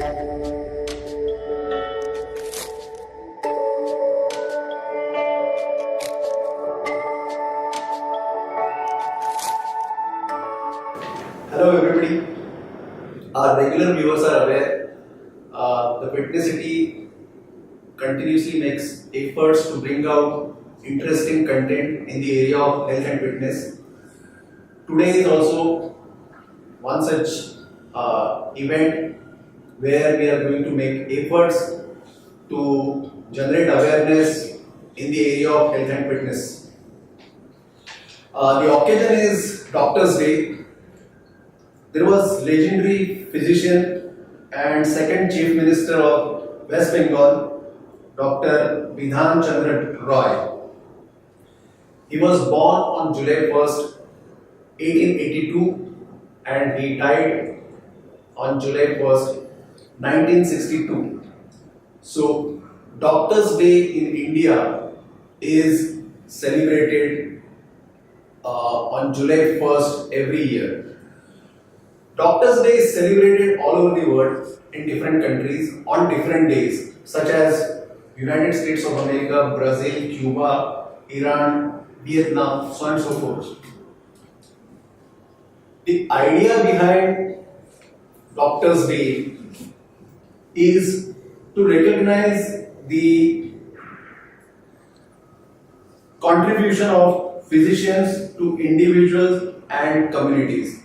Hello everybody. Our regular viewers are aware the Fitnesity continuously makes efforts to bring out interesting content in the area of health and fitness. Today is also one such event where we are going to make efforts to generate awareness in the area of health and fitness. The occasion is Doctor's Day. There was legendary physician and second Chief Minister of West Bengal, Dr. Bidhan Chandra Roy. He was born on July 1st, 1882 and he died on July 1st, 1962. So, Doctor's Day in India is celebrated on July 1st every year. Doctor's Day is celebrated all over the world in different countries on different days, such as United States of America, Brazil, Cuba, Iran, Vietnam, so on and so forth. The idea behind Doctor's Day is to recognize the contribution of physicians to individuals and communities.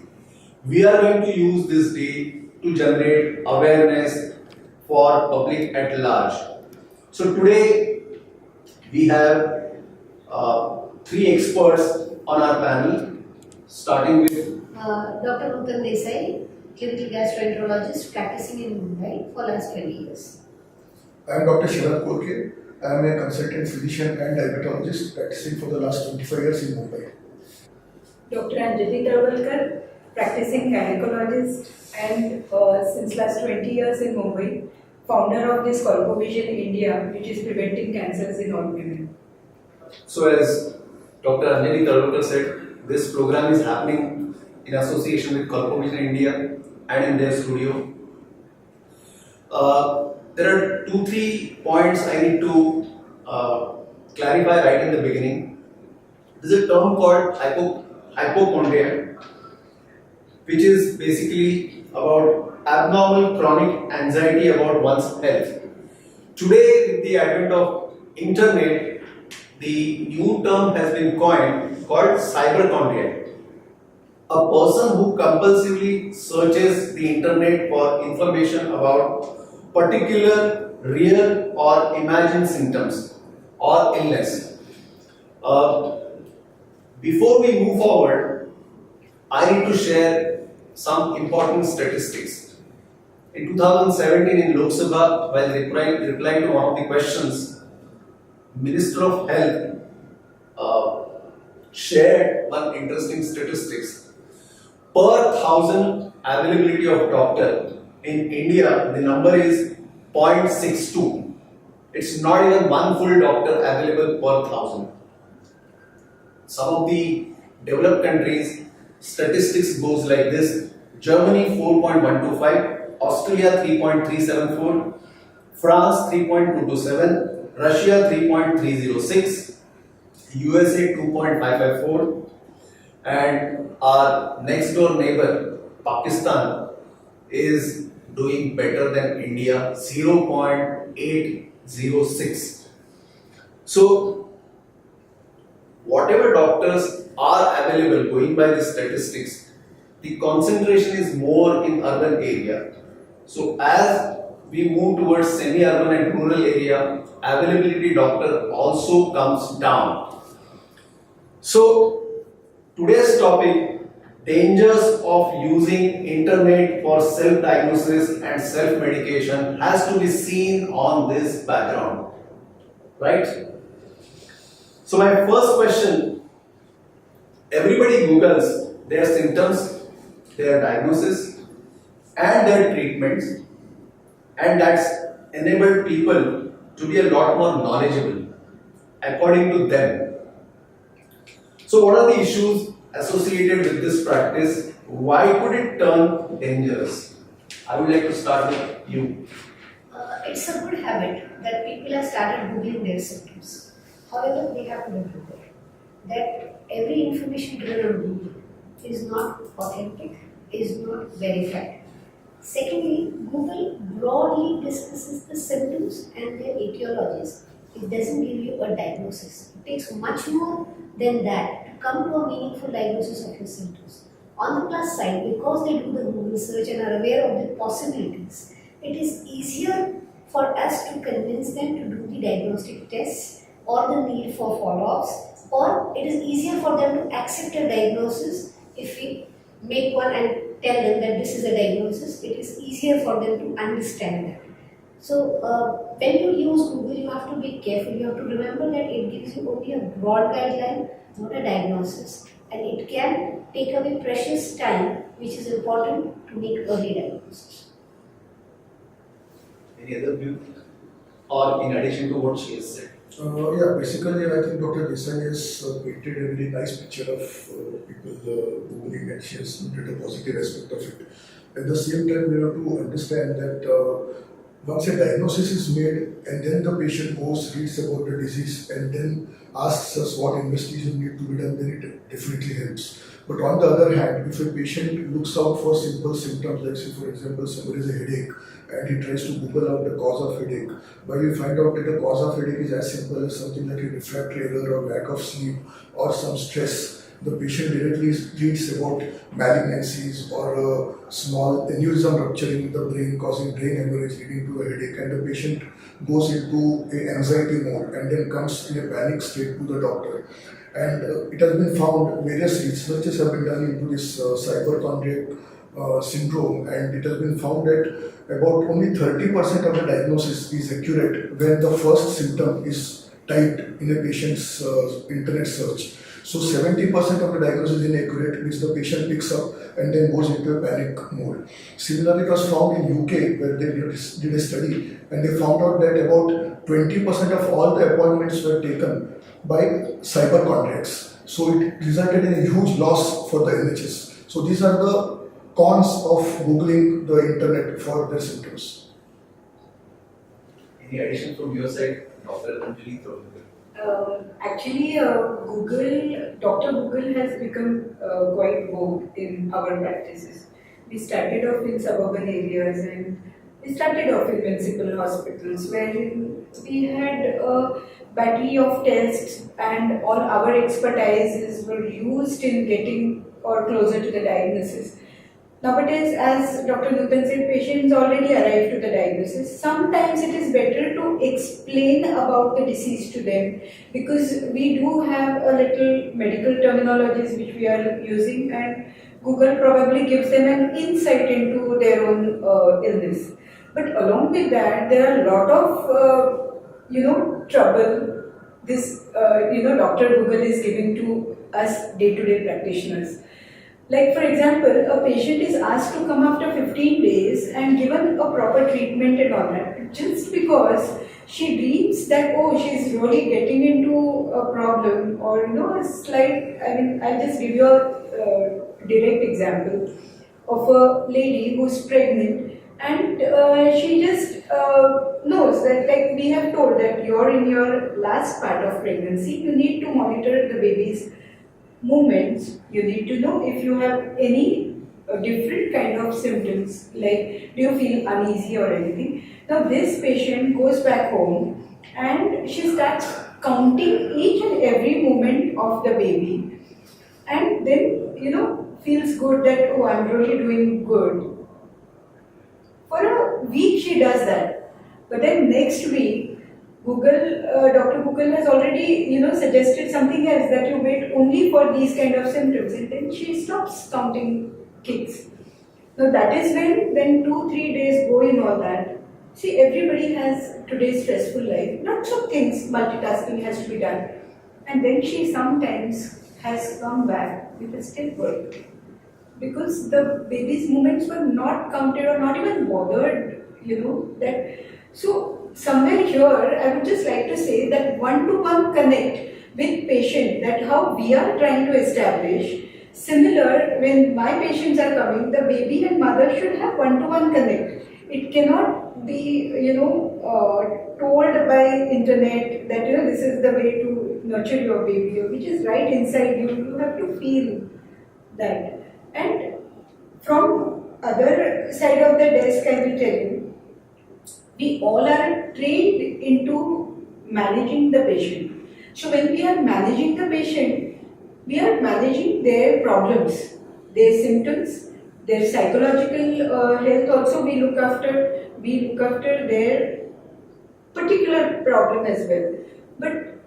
We are going to use this day to generate awareness for public at large. So today we have three experts on our panel, starting with Dr. Nutan Desai, clinical gastroenterologist practicing in Mumbai for last 20 years. I am Dr. Sharat Kolke. I am a consultant physician and diabetologist practicing for the last 25 years in Mumbai. Dr. Anjali Talwalkar, practicing gynecologist and since last 20 years in Mumbai, founder of this Colpovision India, which is preventing cancers in all women. So as Dr. Anjali Talwalkar said, this program is happening in association with Colpovision India and in their studio. There are 2-3 points I need to clarify right in the beginning. There is a term called hypochondria, which is basically about abnormal chronic anxiety about one's health. Today, with the advent of internet, the new term has been coined called cyberchondria. A person who compulsively searches the internet for information about particular real or imagined symptoms or illness. Before we move forward, I need to share some important statistics. In 2017 in Lok Sabha, while replying to one of the questions, Minister of Health shared one interesting statistics. Per 1,000 availability of doctor in India, the number is 0.62. It's not even one full doctor available per 1,000. Some of the developed countries, statistics goes like this: Germany 4.125, Austria 3.374, France 3.227, Russia 3.306, USA 2.554, and our next door neighbor Pakistan is doing better than India, 0.806. So whatever doctors are available, going by the statistics, the concentration is more in urban area. So as we move towards semi-urban and rural area, availability doctor also comes down. So today's topic, dangers of using internet for self-diagnosis and self-medication, has to be seen on this background, right? So my first question, everybody Googles their symptoms, their diagnosis and their treatments, and that's enabled people to be a lot more knowledgeable according to them. So what are the issues associated with this practice? Why could it turn dangerous? I would like to start with you. It's a good habit that people have started Googling their symptoms. However, they have to remember that every information given on Google is not authentic, is not verified. Secondly, Google broadly discusses the symptoms and their etiologies. It doesn't give you a diagnosis. It takes much more than that to come to a meaningful diagnosis of your symptoms. On the plus side, because they do the Google search and are aware of the possibilities, it is easier for us to convince them to do the diagnostic tests or the need for follow-ups, or it is easier for them to accept a diagnosis if we make one and tell them that this is a diagnosis. It is easier for them to understand that. So when you use Google, you have to be careful. You have to remember that it gives you only a broad guideline, not a diagnosis, and it can take away precious time, which is important to make early diagnosis. Any other view? Or in addition to what she has said? Basically, I think Dr. Desai has painted a very nice picture of people Googling, and she has noted a positive aspect of it. At the same time, we have to understand that once a diagnosis is made and then the patient goes, reads about the disease and then asks us what investigation need to be done, then it definitely helps. But on the other hand, if a patient looks out for simple symptoms, like say for example somebody has a headache and he tries to Google out the cause of headache, but we find out that the cause of headache is as simple as something like a refractory error or lack of sleep or some stress, the patient directly reads about malignancies or a small aneurysm rupturing in the brain causing brain hemorrhage leading to a headache, and the patient goes into an anxiety mode and then comes in a panic state to the doctor. And it has been found, various researches have been done into this hypochondriac syndrome, and it has been found that about only 30% of the diagnosis is accurate when the first symptom is typed in a patient's internet search. So 70% of the diagnosis is inaccurate, which the patient picks up and then goes into a panic mode. Similarly, it was found in UK where they did a study, and they found out that about 20% of all the appointments were taken by hypochondriacs. So it resulted in a huge loss for the NHS. So these are the cons of Googling the internet for their symptoms. Any addition from your side, Dr. Anjali Talwalkar? Dr. Google has become quite vogue in our practices. We started off in suburban areas and we started off in municipal hospitals wherein we had a battery of tests and all our expertises were used in getting or closer to the diagnosis. Nowadays, as Dr. Nutan said, patients already arrive to the diagnosis. Sometimes it is better to explain about the disease to them because we do have a little medical terminologies which we are using, and Google probably gives them an insight into their own illness. But along with that, there are a lot of trouble this Dr. Google is giving to us day-to-day practitioners. Like for example, a patient is asked to come after 15 days and given a proper treatment and all that, just because she dreams that, oh, she's really getting into a problem or a slight, I'll just give you a direct example of a lady who's pregnant and she just knows that, like we have told that you're in your last part of pregnancy, you need to monitor the baby's movements, you need to know if you have any different kind of symptoms, like do you feel uneasy or anything. Now this patient goes back home and she starts counting each and every movement of the baby and then feels good that, oh, I'm really doing good. For a week she does that, but then next week Dr. Google has already, suggested something else, that you wait only for these kind of symptoms, and then she stops counting kicks. Now that is when 2-3 days go in all that. See, everybody has today's stressful life. Lots of things, multitasking has to be done. And then she sometimes has come back with a stillbirth because the baby's movements were not counted or not even bothered, that. So somewhere here, I would just like to say that one-to-one connect with patient, that how we are trying to establish Similar, when my patients are coming, the baby and mother should have one-to-one connect. It cannot be, told by internet that this is the way to nurture your baby, which is right inside you. You have to feel that. And from other side of the desk, I will tell you, we all are trained into managing the patient. So when we are managing the patient, we are managing their problems, their symptoms, their psychological health also we look after. We look after their particular problem as well. But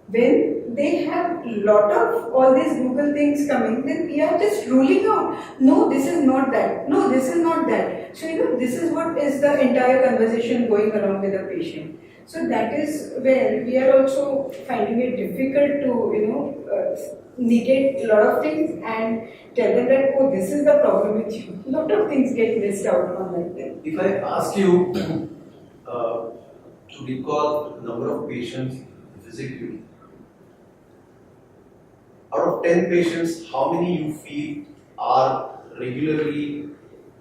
when they have lot of all these Google things coming, then we are just ruling out, no, this is not that, no, this is not that. So this is what is the entire conversation going along with the patient. So that is where we are also finding it difficult to negate a lot of things and tell them that, oh, this is the problem with you. A lot of things get missed out on that day. If I ask you to recall the number of patients visit you, out of 10 patients, how many you feel are regularly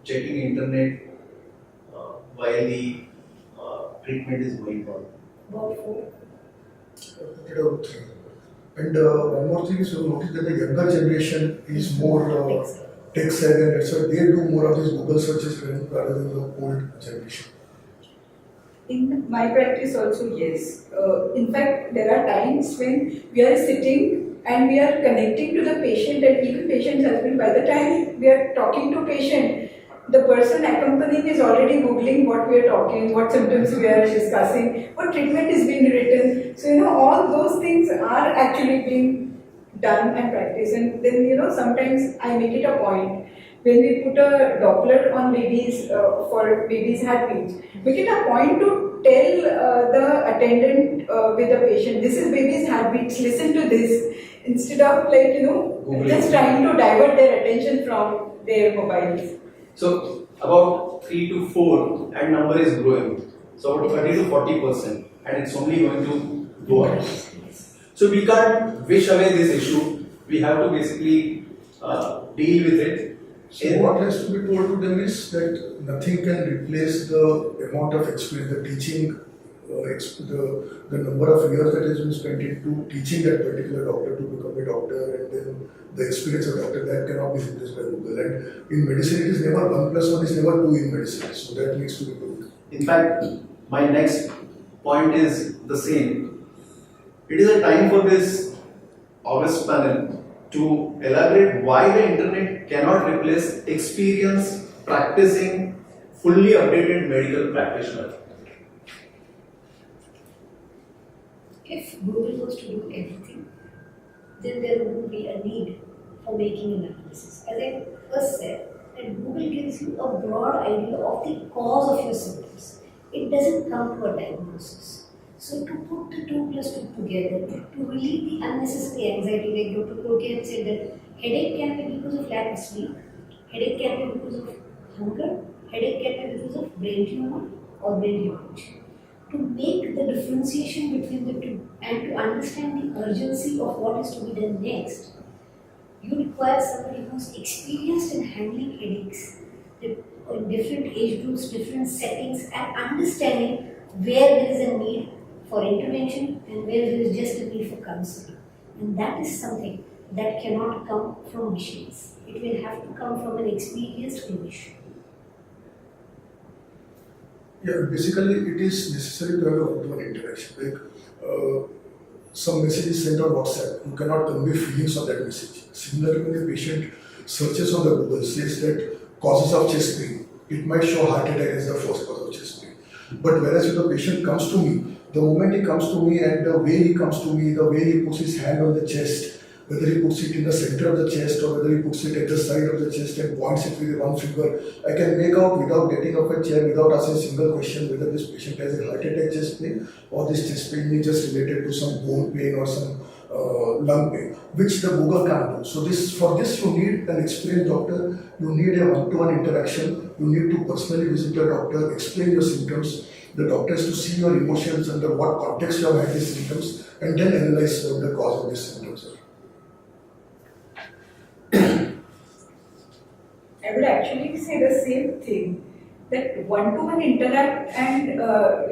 checking internet while the treatment is going on? About 4. About 3. And one more thing is, you notice that the younger generation is more tech savvy, and that's why they do more of these Google searches rather than the old generation. In my practice also, yes. In fact, there are times when we are sitting and we are connecting to the patient, and even patient's husband, by the time we are talking to patient, the person accompanying is already Googling what we are talking, what symptoms we are discussing, what treatment is being written. So, all those things are actually being done and practiced. And then, sometimes I make it a point, when we put a Doppler on babies for babies' heartbeats, make it a point to tell the attendant with the patient, this is baby's heartbeats, listen to this, instead of just trying to divert their attention from their mobiles. So about 3 to 4, and number is growing. So about 30 to 40%, and it's only going to go up. So we can't wish away this issue. We have to basically deal with it. So what has to be told to them is that nothing can replace the amount of experience, the teaching, the number of years that has been spent into teaching that particular doctor to become a doctor, and then the experience of doctor, that cannot be replaced by Google. And in medicine, it is never 1 + 1 is never 2 in medicine. So that needs to be proved. In fact, my next point is the same. It is a time for this August panel to elaborate why the internet cannot replace experienced, practicing, fully updated medical practitioner. If Google was to do everything, then there wouldn't be a need for making an analysis. As I first said, that Google gives you a broad idea of the cause of your symptoms. It doesn't come to a diagnosis. So to put the 2 + 2 together, to relieve the unnecessary anxiety, like Dr. Kolke had said that headache can be because of lack of sleep, headache can be because of hunger, headache can be because of brain tumor or brain hemorrhage. To make the differentiation between the two and to understand the urgency of what is to be done next, you require somebody who's experienced in handling headaches in different age groups, different settings, and understanding where there is a need for intervention and where there is just a need for counseling. And that is something that cannot come from machines. It will have to come from an experienced clinician. Yeah, basically it is necessary to have a one-to-one interaction. Like some message is sent on WhatsApp, you cannot convey feelings on that message. Similarly, when a patient searches on the Google, says that causes of chest pain, it might show heart attack as the first cause of chest pain. But whereas if the patient comes to me, the moment he comes to me and the way he comes to me, the way he puts his hand on the chest, whether he puts it in the center of the chest or whether he puts it at the side of the chest and points it with one finger, I can make out without getting off a chair, without asking a single question, whether this patient has a heart attack chest pain or this chest pain is just related to some bone pain or some lung pain, which the Google can't do. So for this you need an experienced doctor, you need a one-to-one interaction, you need to personally visit your doctor, explain your symptoms. The doctor has to see your emotions, under what context you have had these symptoms, and then analyze what the cause of these symptoms are. say the same thing, that one-to-one interact, and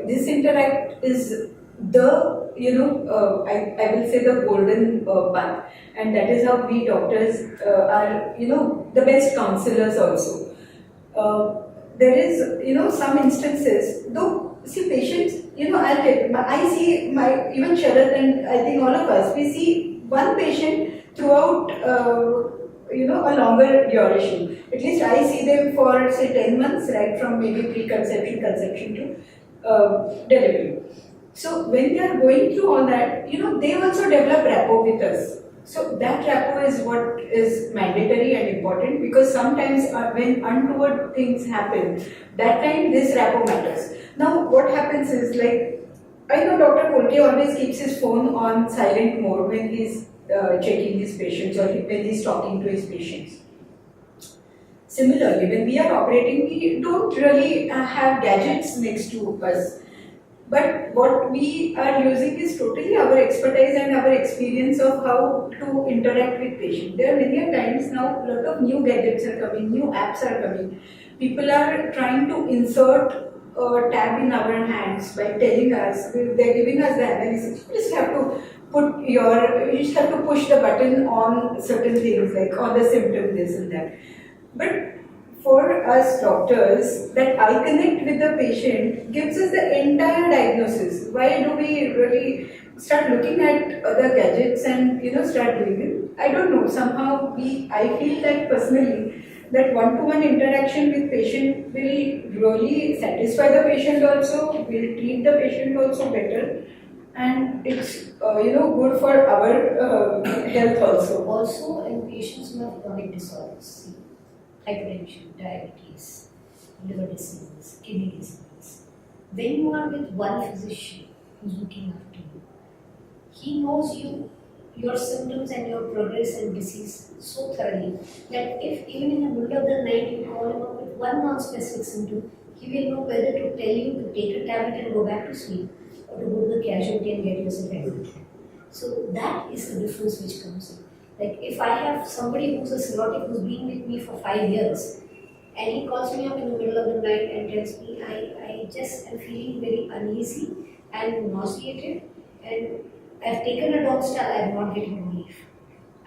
this interact is the, I will say the golden path, and that is how we doctors are, the best counselors also. There is, some instances, though, see patients, I'll tell you, I see even Sharat and I think all of us, we see one patient throughout, a longer duration. At least I see them for say 10 months, right from maybe preconception, conception to delivery. So when they are going through all that, they also develop rapport with us. So that rapport is what is mandatory and important, because sometimes when untoward things happen, that time this rapport matters. Now what happens is, like, I know Dr. Kolke always keeps his phone on silent mode when he's checking his patients or when he's talking to his patients. Similarly, when we are operating, we don't really have gadgets next to us. But what we are using is totally our expertise and our experience of how to interact with patients. There are many times now, a lot of new gadgets are coming, new apps are coming. People are trying to insert a tab in our hands by telling us, they're giving us the analysis. You just have to push the button on certain things, like on the symptom, this and that. But for us doctors, that eye connect with the patient gives us the entire diagnosis. Why do we really start looking at other gadgets and start doing it? I don't know. Somehow I feel that personally, that one-to-one interaction with patient will really satisfy the patient also, will treat the patient also better, and it's good for our health also. Also, in patients who have chronic disorders, hypertension, diabetes, liver disease, kidney disease, when you are with one physician who's looking after you, he knows your symptoms and your progress and disease so thoroughly that if even in the middle of the night you call him up with one non-specific symptom, he will know whether to tell you to take a tablet and go back to sleep or to go to the casualty and get yourself admitted. So that is the difference which comes in. Like if I have somebody who's a cirrhotic who's been with me for 5 years and he calls me up in the middle of the night and tells me I just am feeling very uneasy and nauseated and I've taken a dog star, I'm not getting relief.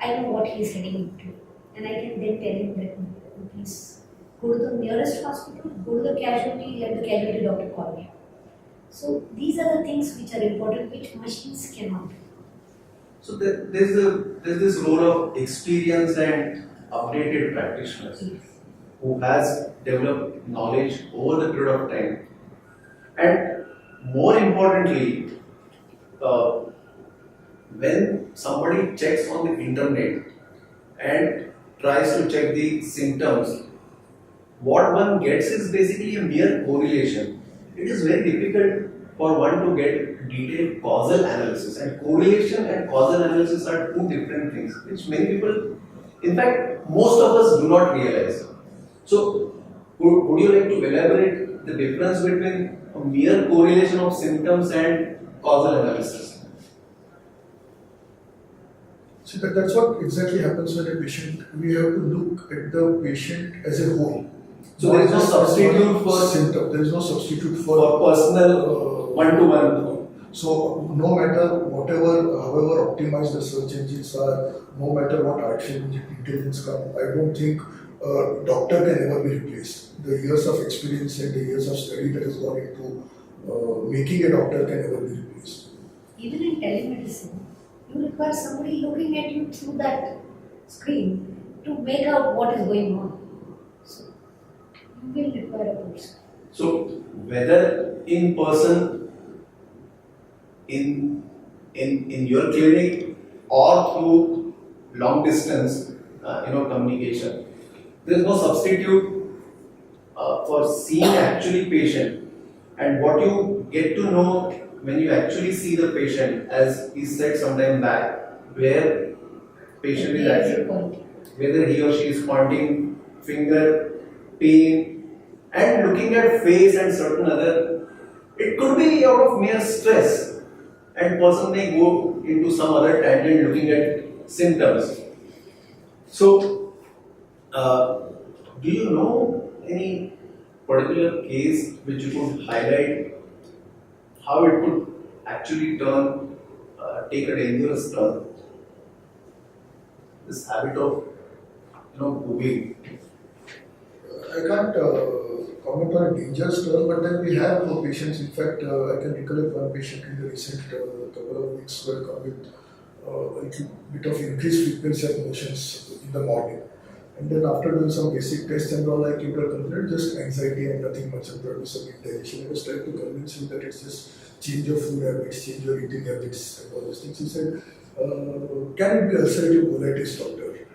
I know what he's heading into, and I can then tell him that please go to the nearest hospital, go to the casualty, let the casualty doctor call you. So these are the things which are important, which machines cannot do. So there's this role of experienced and updated practitioners who has developed knowledge over the period of time, and more importantly, when somebody checks on the internet and tries to check the symptoms, what one gets is basically a mere correlation. It is very difficult for one to get detailed causal analysis, and correlation and causal analysis are two different things which many people, in fact most of us, do not realize. So would you like to elaborate the difference between a mere correlation of symptoms and causal analysis? See, that's what exactly happens when a patient, we have to look at the patient as a whole. So there is no substitute for symptom. There is no substitute for personal one-to-one. So no matter however optimized the search engines are, no matter what artificial intelligence come, I don't think a doctor can ever be replaced. The years of experience and the years of study that has gone into making a doctor can never be replaced. Even in telemedicine, you require somebody looking at you through that screen to make out what is going on. So you will require a person. So whether in person, in your clinic, or through long distance communication, there is no substitute for seeing actually patient, and what you get to know when you actually see the patient, as he said some time back, where patient is actually, whether he or she is pointing finger, pain, and looking at face and certain other, it could be out of mere stress, and person may go into some other tangent looking at symptoms. So, do you know any particular case which you could highlight how it could actually take a dangerous turn? This habit of Googling. I can't comment on a dangerous term, but then we have patients. In fact, I can recollect one patient in the recent couple of weeks who had come with a little bit of increased frequency of motions in the morning. And then after doing some basic tests and all, I came to a conclusion just anxiety and nothing much of some indigestion. I was trying to convince him that it's just change of food habits, change your eating habits and all those things. He said, can it be ulcerative colitis, doctor?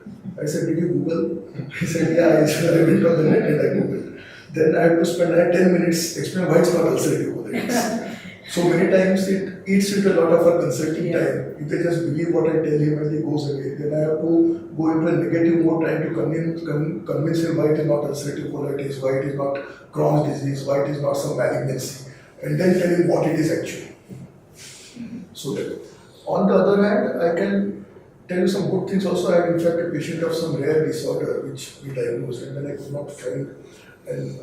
I said, did you Google? He said, yeah, I went on the net and I Googled. Then I had to spend 10 minutes explaining why it's not ulcerative colitis. So many times it eats into a lot of our consulting time. If they just believe what I tell him and he goes away, then I have to go into a negative mode trying to convince him why it is not ulcerative colitis, why it is not Crohn's disease, why it is not some malignancy, and then tell him what it is actually. So that. On the other hand, I can tell you some good things also. I have in fact a patient of some rare disorder which we diagnosed and then I could not find an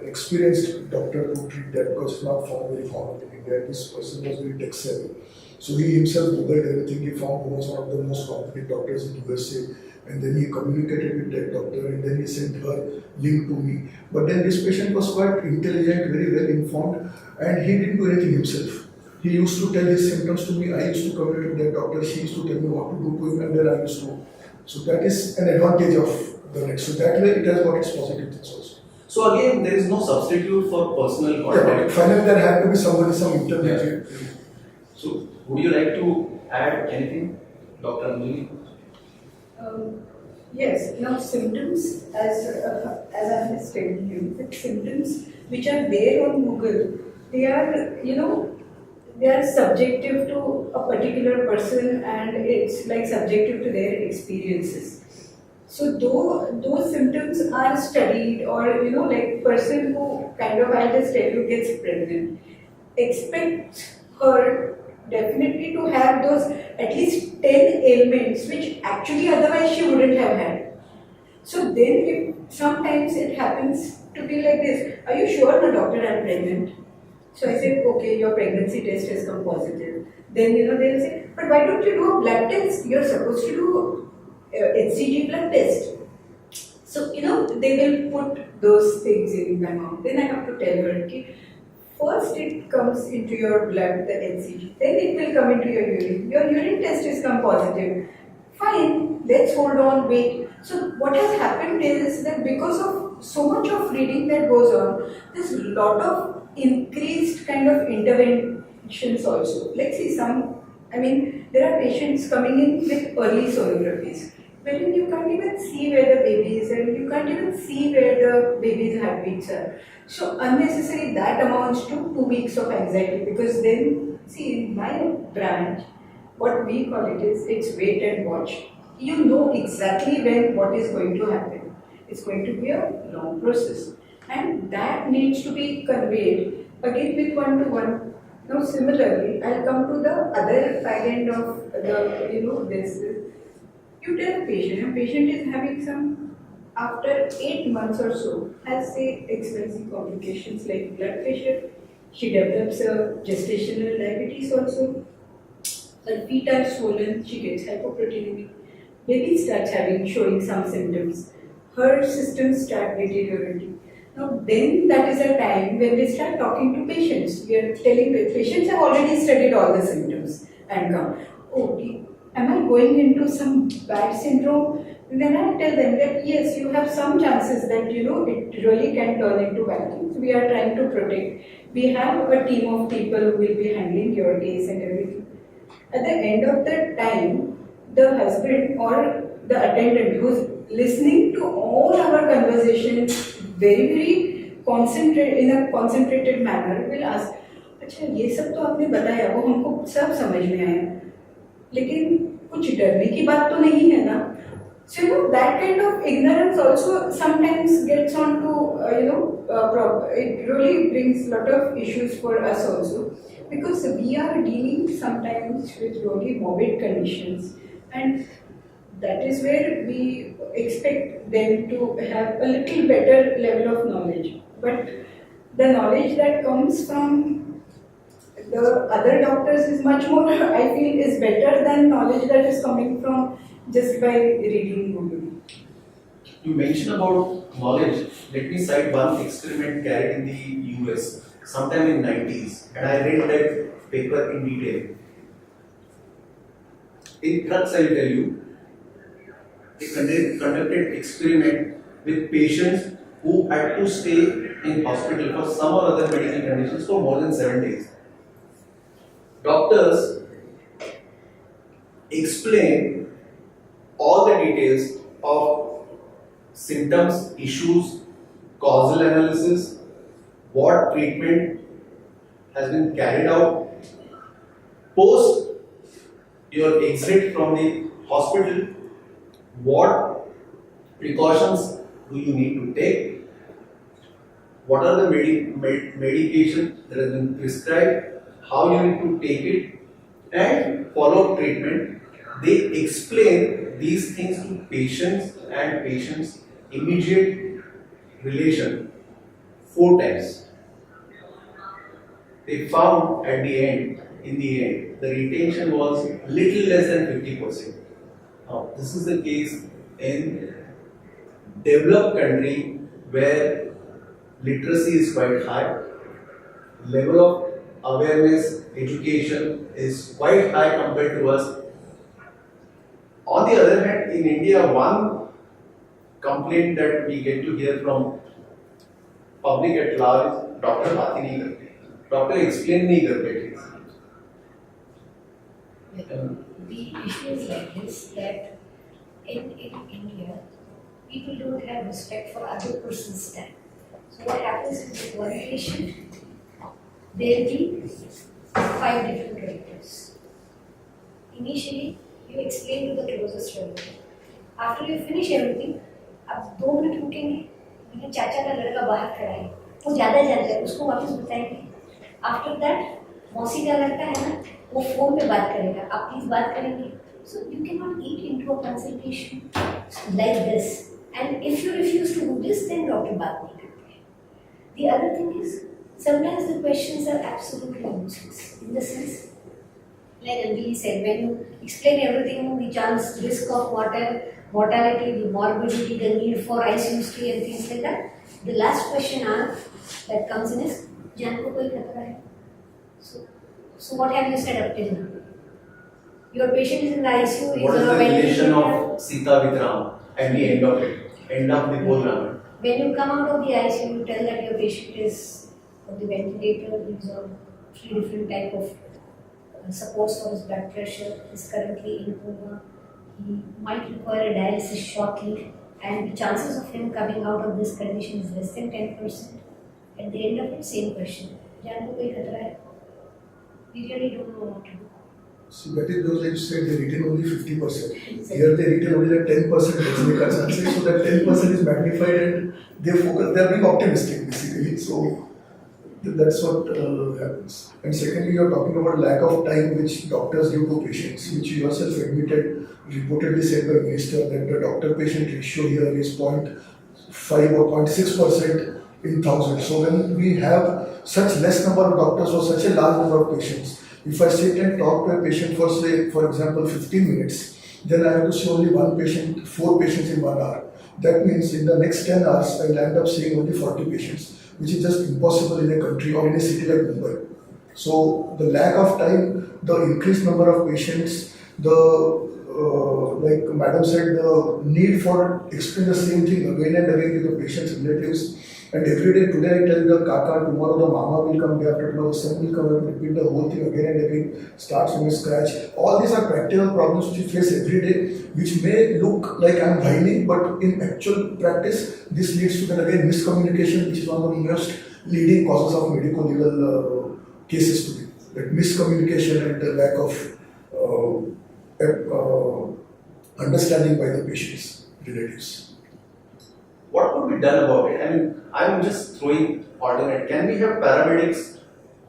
experienced doctor to treat that because it's not found very common in India. This person was very tech savvy. So he himself googled everything. He found who was one of the most competent doctors in USA, and then he communicated with that doctor and then he sent her link to me. But then this patient was quite intelligent, very well informed, and he didn't do anything himself. He used to tell his symptoms to me. I used to communicate with that doctor. She used to tell me what to do to him, and then I used to. So that is an advantage of the net. So that way it has got its positive things also. So again, there is no substitute for personal contact. Yeah, but finally there had to be somebody, some intermediate. Yeah. So would you like to add anything, Dr. Anjali? Yes. Now symptoms, as I was telling you, the symptoms which are there on Google, they are they are subjective to a particular person and it's like subjective to their experiences. So though those symptoms are studied or like person who kind of, I'll just tell you, gets pregnant, expect her definitely to have those at least 10 ailments which actually otherwise she wouldn't have had. So then if sometimes it happens to be like this, are you sure, no doctor, I'm pregnant? So I said, okay, your pregnancy test has come positive. Then they'll say, but why don't you do a blood test? You're supposed to do HCG blood test. So they will put those things in my mouth. Then I have to tell her, okay, first it comes into your blood, the HCG. Then it will come into your urine. Your urine test has come positive. Fine, let's hold on, wait. So what has happened is that because of so much of reading that goes on, there's a lot of increased kind of interventions also. Let's see there are patients coming in with early sonographies, wherein you can't even see where the baby is and you can't even see where the baby's heartbeats are. So unnecessary, that amounts to 2 weeks of anxiety, because then, see, in my branch, what we call it's wait and watch. You know exactly when what is going to happen. It's going to be a long process. And that needs to be conveyed again with one-to-one. Now similarly, I'll come to the other side end of this. You tell a patient is having some, after 8 months or so, has say expensive complications like blood pressure. She develops a gestational diabetes also. Her feet are swollen, she gets hypoproteinemia. Baby starts showing some symptoms. Her systems start deteriorating. Now then that is a time when we start talking to patients. We are telling the patients have already studied all the symptoms and come, am I going into some bad syndrome? And then I tell them that yes, you have some chances that it really can turn into bad things. We are trying to protect. We have a team of people who will be handling your case and everything. At the end of the time, the husband or the attendant who's listening to all our conversations very in a concentrated manner will ask, अच्छा ये सब तो आपने बताया, वो हमको सब समझ में आया, लेकिन कुछ डरने की बात तो नहीं है ना? So that kind of ignorance also sometimes gets on to it really brings a lot of issues for us also, because we are dealing sometimes with really morbid conditions, and that is where we expect them to have a little better level of knowledge. But the knowledge that comes from the other doctors is much more, I feel, is better than knowledge that is coming from just by reading Google. You mentioned about knowledge. Let me cite one experiment carried in the US sometime in 90s, and I read that paper in detail. In crux, I will tell you, they conducted experiment with patients who had to stay in hospital for some or other medical conditions for more than 7 days. Doctors explain all the details of symptoms, issues, causal analysis, what treatment has been carried out, post your exit from the hospital, what precautions do you need to take, what are the medications that have been prescribed, how you need to take it, and follow-up treatment. They explain these things to patients and patients' immediate relation 4 times. They found at the end, the retention was little less than 50%. Now, this is the case in developed country where literacy is quite high, level of awareness, education is quite high compared to us. On the other hand, in India, one complaint that we get to hear from public at large is Doctor बात ही नहीं करते, Doctor explain नहीं करते. The issue is like this, that in India, people don't have respect for other person's time. So what happens is with one patient, there will be 5 different characters. Initially, you explain to the closest relative. After you finish everything, अब 2 minute रुकेंगे, मेरे चाचा का लड़का बाहर खड़ा है, वो ज़्यादा जानता है, उसको वापस बताएंगे. After that, मौसी का लड़का है ना, वो फोन पे बात करेगा, आप प्लीज बात करेंगे. So you cannot eat into a consultation like this. And if you refuse to do this, then doctor बात नहीं करते. The other thing is, sometimes the questions are absolutely useless. In the sense, like Anjali said, when you explain everything, the chance, risk of mortality, the morbidity, the need for ICU stay and things like that, the last question that comes in is, जान को कोई खतरा है? So what have you said up till now? Your patient is in the ICU. What is the relation of Sita with Ram at the end of it? End of the whole Ramayana. When you come out of the ICU, you tell that your patient is on the ventilator, he's on 3 different type of supports for his blood pressure, is currently in coma, he might require a dialysis shortly, and the chances of him coming out of this condition is less than 10%. At the end of it, same question. जान को कोई खतरा है? We really don't know what to do. So that is because you said they retain only 50%. Here they retain only like 10% actually consultancy, so that 10% is magnified and they focus. They are being optimistic basically. So that's what happens. And secondly, you are talking about lack of time which doctors give to patients, which you yourself admitted, reportedly said by minister that the doctor-patient ratio here is 0.5 or 0.6% in 1,000. So when we have such less number of doctors or such a large number of patients, if I sit and talk to a patient for say, for example, 15 minutes, then I have to see only 4 patients in 1 hour. That means in the next 10 hours, I will end up seeing only 40 patients, which is just impossible in a country or in a city like Mumbai. So the lack of time, the increased number of patients, like Madam said, the need for explain the same thing again and again to the patient's relatives. And every day, today I tell the kaka, tomorrow the mama will come, day after tomorrow the son will come and repeat the whole thing again and again, start from scratch. All these are practical problems which you face every day, which may look like I am whining, but in actual practice, this leads to then again miscommunication, which is one of the most leading causes of medical legal cases today. That miscommunication and the lack of understanding by the patients, relatives. What could be done about it? I mean, I'm just throwing alternate. Can we have paramedics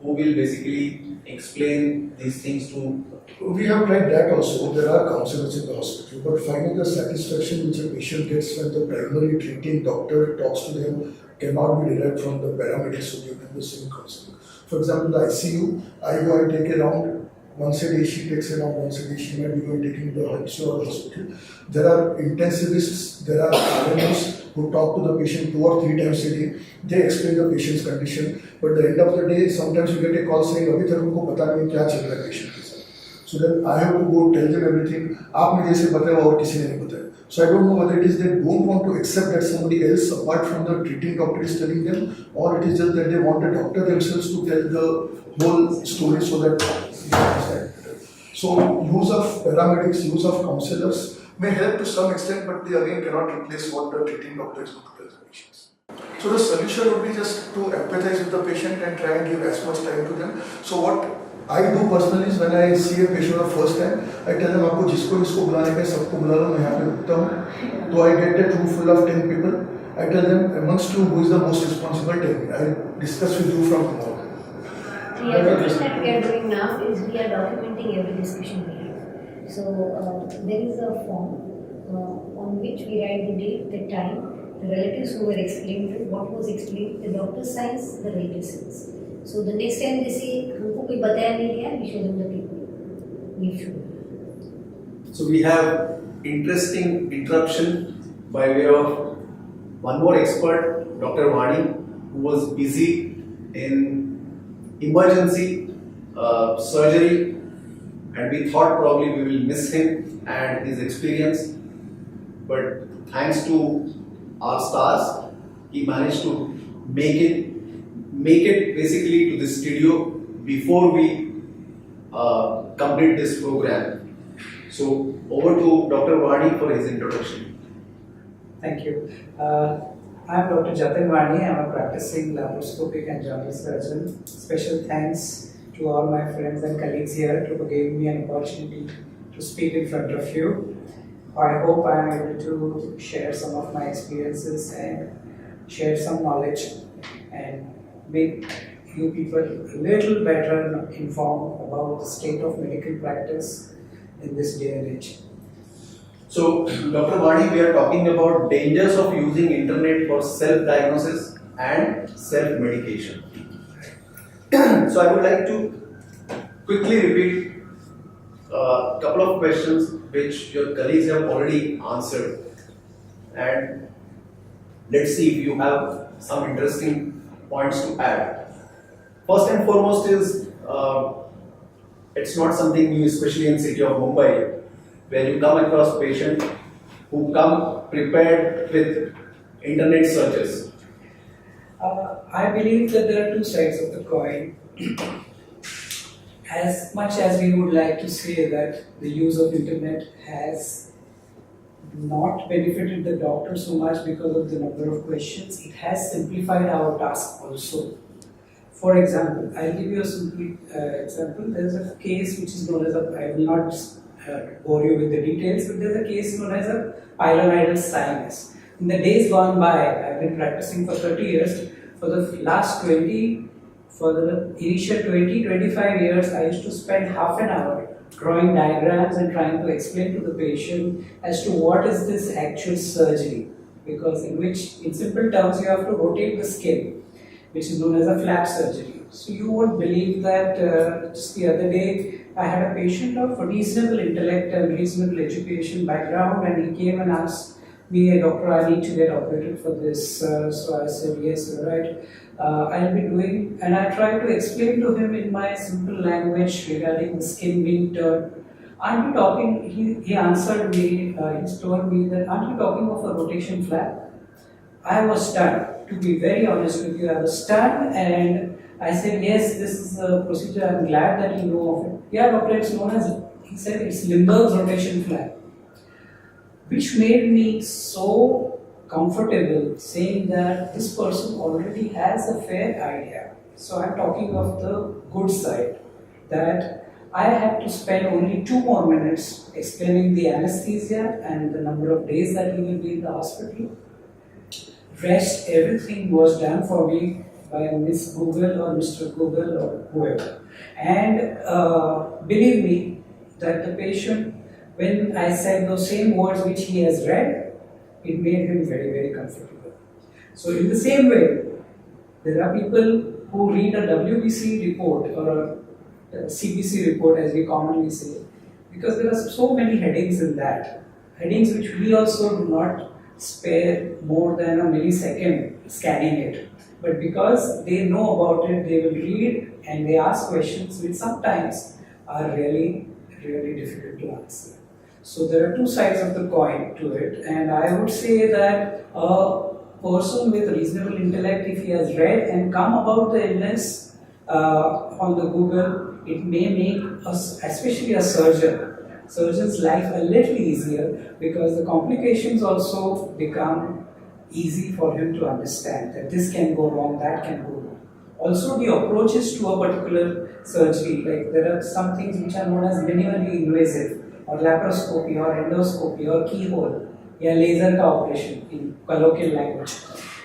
who will basically explain these things to? We have tried that also. There are counselors in the hospital, but finding the satisfaction which a patient gets when the primary treating doctor talks to them cannot be derived from the paramedics who give them the same counseling. For example, the ICU, I go and take around once a day, she takes around once a day, she might be going taking the ICU or the hospital. There are intensivists, there are RMOs who talk to the patient 2 or 3 times a day. They explain the patient's condition, but at the end of the day, sometimes you get a call saying, "Abhi tak humko pata nahi kya chal raha hai patient ke sath." So then I have to go tell them everything. आपने जैसे बताया और किसी ने नहीं बताया. So I don't know whether it is they don't want to accept that somebody else apart from the treating doctor is telling them, or it is just that they want the doctor themselves to tell the whole story so that they understand better. So use of paramedics, use of counselors may help to some extent, but they again cannot replace what the treating doctor is going to tell the patients. So the solution would be just to empathize with the patient and try and give as much time to them. So what I do personally is when I see a patient for the first time, I tell them आपको जिसको जिसको बुलाने का सबको बुला लो, मैं यहाँ पे रुकता हूँ. तो I get a room full of 10 people. I tell them amongst you who is the most responsible. Tell me. I discuss with you from tomorrow. The other thing that we are doing now is we are documenting every discussion we have. So there is a form on which we write the date, the time, the relatives who were explained to, what was explained, the doctor signs, the relative signs. So the next time they say, हमको कोई बताया नहीं गया, we show them the people. We show. So we have interesting interruption by way of one more expert, Dr. Wani, who was busy in emergency surgery, and we thought probably we will miss him and his experience. But thanks to our stars, he managed to make it basically to the studio before we complete this program. So over to Dr. Wani for his introduction. Thank you. I am Dr. Jatin Wani. I am a practicing laparoscopic and general surgeon. Special thanks to all my friends and colleagues here for giving me an opportunity to speak in front of you. I hope I am able to share some of my experiences and share some knowledge and make you people a little better informed about the state of medical practice in this day and age. So, Dr. Wani, we are talking about dangers of using internet for self-diagnosis and self-medication. So, I would like to quickly repeat a couple of questions which your colleagues have already answered, and let's see if you have some interesting points to add. First and foremost is it's not something new, especially in city of Mumbai, where you come across patients who come prepared with internet searches. I believe that there are two sides of the coin. As much as we would like to say that the use of internet has not benefited the doctor so much because of the number of questions, it has simplified our task also. For example, I'll give you a simple example. There's a case which is known as I will not bore you with the details, but there's a case known as a pilonidal sinus. In the days gone by, I've been practicing for 30 years. For the last 20, for the initial 25 years, I used to spend half an hour drawing diagrams and trying to explain to the patient as to what is this actual surgery. Because in simple terms, you have to rotate the skin, which is known as a flap surgery. So you won't believe that just the other day, I had a patient of reasonable intellect and reasonable education background, and he came and asked me, "Hey, doctor, I need to get operated for this." So I said, "Yes, you're right. I'll be doing," and I tried to explain to him in my simple language regarding the skin being turned. "Aren't you talking?" He answered me, he told me that, "Aren't you talking of a rotation flap?" I was stunned. To be very honest with you, I was stunned, and I said, "Yes, this is a procedure. I'm glad that you know of it." "Yeah, doctor, it's known as," he said, "it's Limburg's rotation flap," which made me so comfortable saying that this person already has a fair idea. So I'm talking of the good side, that I had to spend only 2 more minutes explaining the anesthesia and the number of days that he will be in the hospital. Rest, everything was done for me by Miss Google or Mr. Google or whoever. And believe me, that the patient, when I said those same words which he has read, it made him very, very comfortable. So in the same way, there are people who read a WBC report or a CBC report, as we commonly say, because there are so many headings in that. Headings which we also do not spare more than a millisecond scanning it. But because they know about it, they will read and they ask questions which sometimes are really, really difficult to answer. So there are two sides of the coin to it, and I would say that a person with reasonable intellect, if he has read and come about the illness on the Google, it may make us, especially a surgeon's life a little easier, because the complications also become easy for him to understand that this can go wrong, that can go wrong. Also, the approaches to a particular surgery, like there are some things which are known as minimally invasive, or laparoscopy, or endoscopy, or keyhole, या laser का operation in colloquial language.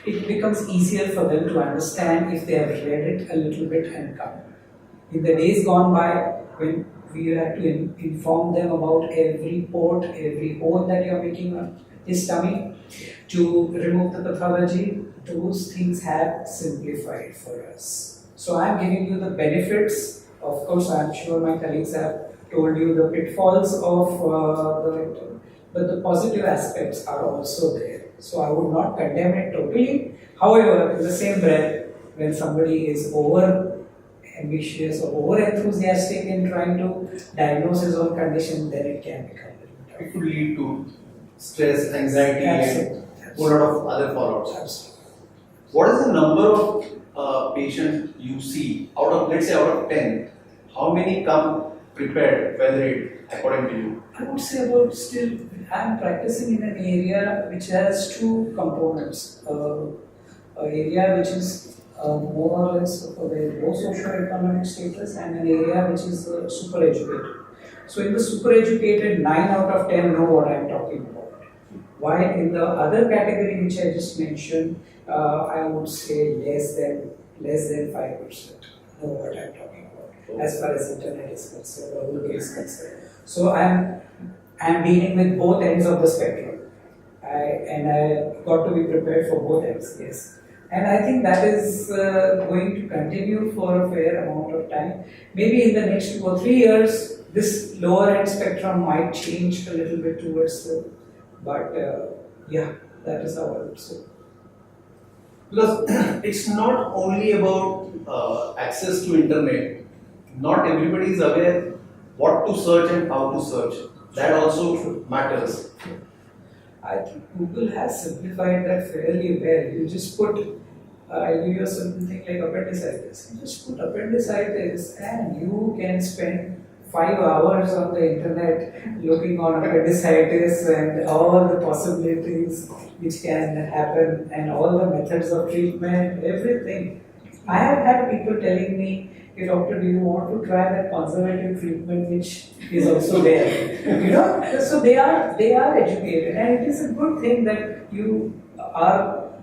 It becomes easier for them to understand if they have read it a little bit and come. In the days gone by, when we had to inform them about every port, every hole that you are making on his tummy to remove the pathology, those things have simplified for us. So I am giving you the benefits. Of course, I am sure my colleagues have told you the pitfalls of but the positive aspects are also there. So I would not condemn it totally. However, in the same breath, when somebody is over ambitious or over enthusiastic in trying to diagnose his own condition, then it can become a little tough. It could lead to stress, anxiety, and a whole lot of other fallouts. Absolutely. What is the number of patients you see out of, let's say, out of 10? How many come prepared, well read, according to you? I would say about still, I am practicing in an area which has two components. An area which is more or less of a very low socio-economic status, and an area which is super educated. So in the super educated, 9 out of 10 know what I am talking about. While in the other category which I just mentioned, I would say less than 5% know what I am talking about, as far as internet is concerned or Google is concerned. So I'm dealing with both ends of the spectrum, and I got to be prepared for both ends. Yes, and I think that is going to continue for a fair amount of time. Maybe in the next 2 or 3 years, this lower end spectrum might change a little bit towards the, but yeah, that is how I would say. Because it's not only about access to internet. Not everybody is aware what to search and how to search. That also matters. I think Google has simplified that fairly well. You just put, I'll give you something like appendicitis. You just put appendicitis and you can spend 5 hours on the internet looking on appendicitis and all the possibilities which can happen and all the methods of treatment, everything. I have had people telling me, "Hey doctor, do you want to try that conservative treatment which is also there?" You know, so they are educated, and it is a good thing that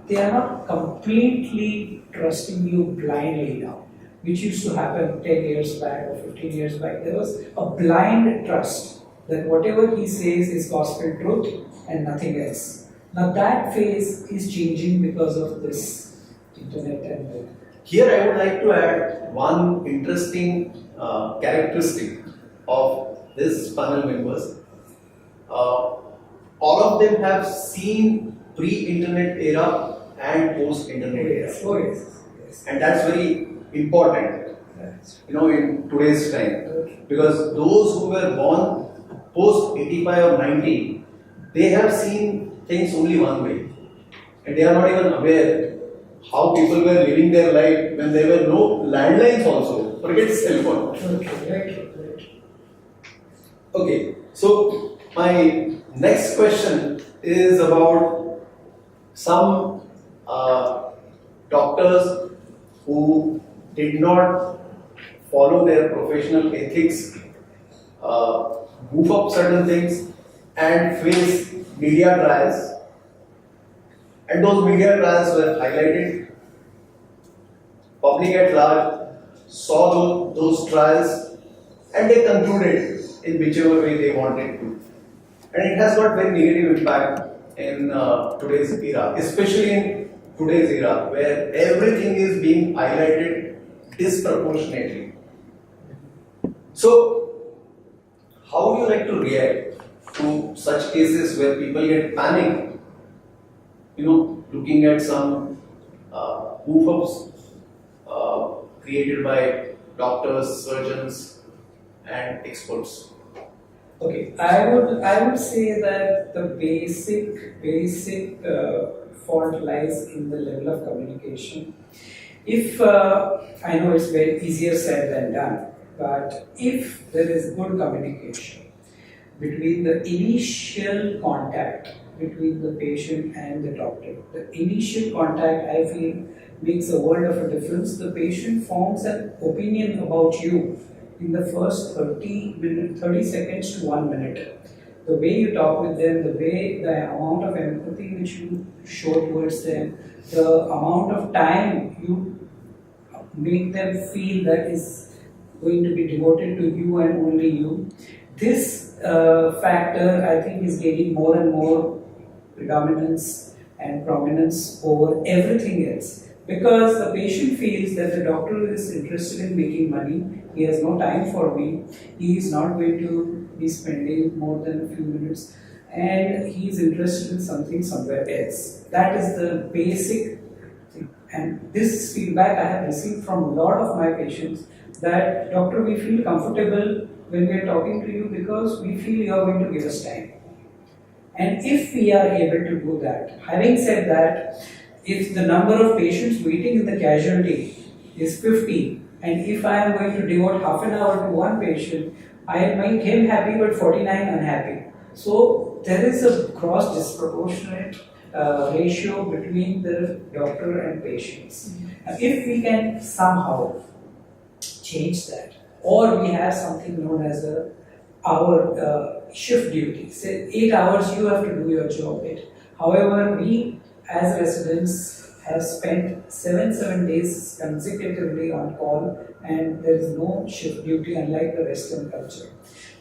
they are not completely trusting you blindly now, which used to happen 10 years back or 15 years back. There was a blind trust that whatever he says is gospel truth and nothing else. Now that phase is changing because of this internet and Here I would like to add one interesting characteristic of this panel members. All of them have seen pre-internet era and post-internet era. Oh yes, yes. And that's very important, in today's time. Because those who were born post 85 or 90, they have seen things only one way. And they are not even aware how people were living their life when there were no landlines also. Forget cell phone. Right. Okay, so my next question is about some doctors who did not follow their professional ethics, goof up certain things, and face media trials. And those media trials were highlighted. public at large saw those trials and they concluded in whichever way they wanted to. And it has got very negative impact in today's era, especially in today's era where everything is being highlighted disproportionately. So, how do you like to react to such cases where people get panicked, looking at some goof-ups created by doctors, surgeons, and experts? Okay, I would say that the basic fault lies in the level of communication. If I know it's very easier said than done, but if there is good communication between the initial contact between the patient and the doctor, the initial contact I feel makes a world of a difference. The patient forms an opinion about you in the first 30 seconds to 1 minute. The way you talk with them, the amount of empathy which you show towards them, the amount of time you make them feel that is going to be devoted to you and only you. This factor I think is gaining more and more predominance and prominence over everything else, because the patient feels that the doctor is interested in making money, he has no time for me, he is not going to be spending more than a few minutes, and he is interested in something somewhere else. That is the basic thing. And this feedback I have received from a lot of my patients, that doctor, we feel comfortable when we are talking to you because we feel you are going to give us time. And if we are able to do that, having said that, if the number of patients waiting in the casualty is 50, and if I am going to devote half an hour to one patient, I make him happy but 49 unhappy. So there is a cross disproportionate ratio between the doctor and patients. If we can somehow change that, or we have something known as a hour shift duty. Say 8 hours you have to do your job. However, we as residents have spent 7 days consecutively on call, and there is no shift duty unlike the Western culture.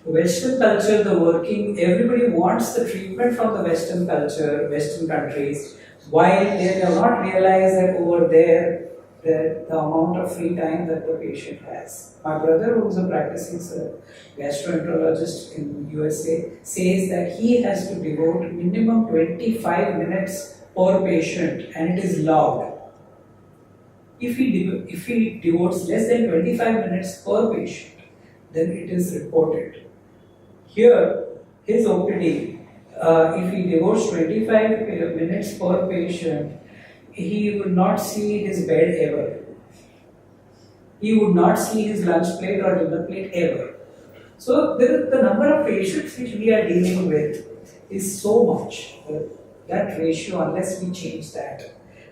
The Western culture, the working, everybody wants the treatment from the Western culture, Western countries, while they have not realized that over there, the amount of free time that the patient has. My brother, who is a practicing gastroenterologist in USA, says that he has to devote minimum 25 minutes per patient, and it is logged. If he devotes less than 25 minutes per patient, then it is reported. Here, his OPD, if he devotes 25 minutes per patient, he would not see his bed ever. He would not see his lunch plate or dinner plate ever. So the number of patients which we are dealing with is so much. That ratio, unless we change that,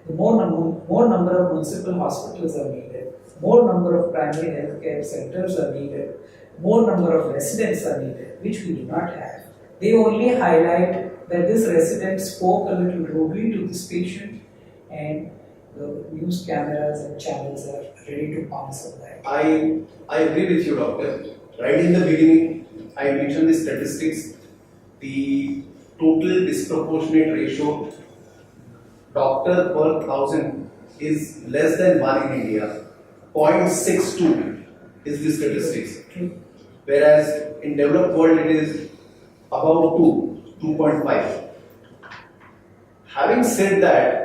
the more number of municipal hospitals are needed, more number of primary healthcare centers are needed, more number of residents are needed, which we do not have. They only highlight that this resident spoke a little rudely to this patient, and the news cameras and channels are ready to pounce on that. I agree with you, doctor. Right in the beginning, I mentioned the statistics, the total disproportionate ratio, doctor per 1,000 is less than 1 in India. 0.62 is the statistics. Whereas in developed world it is about 2.5. Having said that,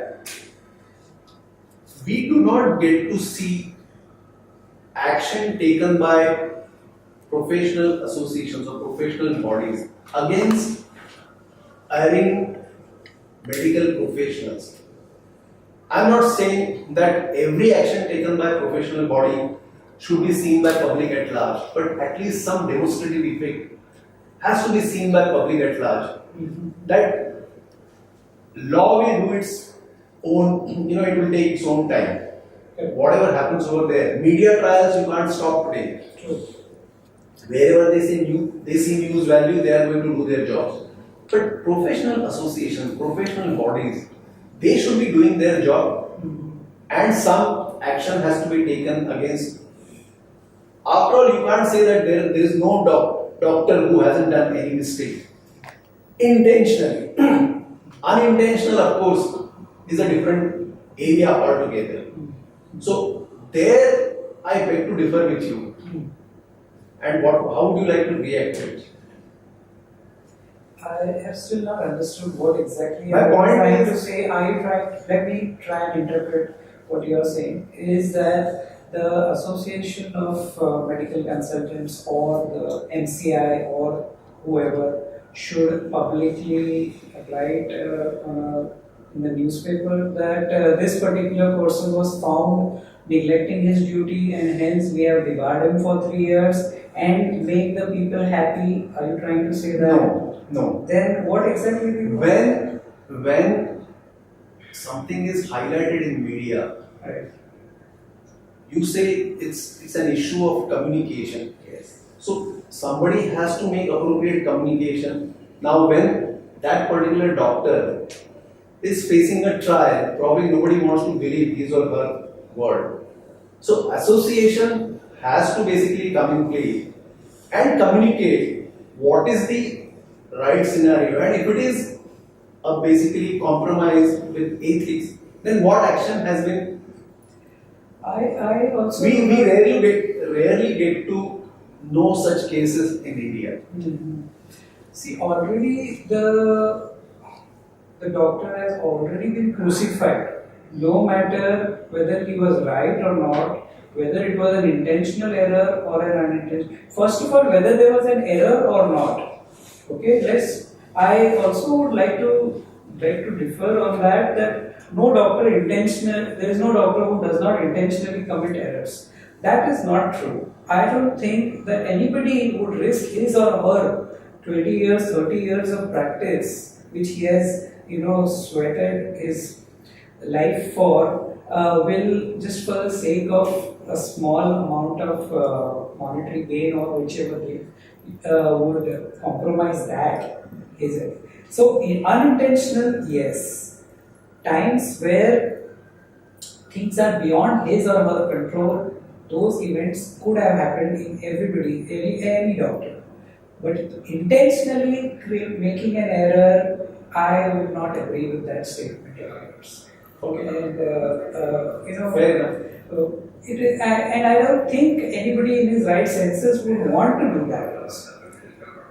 we do not get to see action taken by professional associations or professional bodies against hiring medical professionals. I am not saying that every action taken by professional body should be seen by public at large, but at least some demonstrative effect has to be seen by public at large. That law will do its own, it will take its own time. Whatever happens over there, media trials you can't stop today. Wherever they see news value, they are going to do their jobs. But professional associations, professional bodies, they should be doing their job. And some action has to be taken against. After all, you can't say that there is no doctor who hasn't done any mistake intentionally. Unintentional, of course, is a different area altogether. So there, I beg to differ with you. And how would you like to react to it? I have still not understood what exactly My you are point trying is- to say. Let me try and interpret what you are saying. Is that the Association of Medical Consultants or the MCI or whoever should publicly write in the newspaper that this particular person was found neglecting his duty and hence we have debarred him for 3 years and make the people happy. Are you trying to say that? No. Then what exactly do you want? When something is highlighted in media, Right. you say it's an issue of communication. Yes. So somebody has to make appropriate communication. Now when that particular doctor is facing a trial, probably nobody wants to believe his or her word. So association has to basically come in play and communicate what is the right scenario, and if it is a basically compromise with ethics, then what action has been. I also We rarely get to know such cases in India. Mhm. See, already the doctor has already been crucified. No matter whether he was right or not, whether it was an intentional error or an unintentional. First of all, whether there was an error or not. Okay, I also would like to differ on that. That no doctor there is no doctor who does not intentionally commit errors. That is not true. I don't think that anybody would risk his or her 20 years, 30 years of practice, which he has, sweated his life for, will just for the sake of a small amount of monetary gain or whichever they would compromise that, is it? So, unintentional, yes. Times where things are beyond his or her control, those events could have happened in any doctor. But intentionally making an error, I would not agree with that statement of yours. Okay. And Fair enough. and I don't think anybody in his right senses would want to do that also.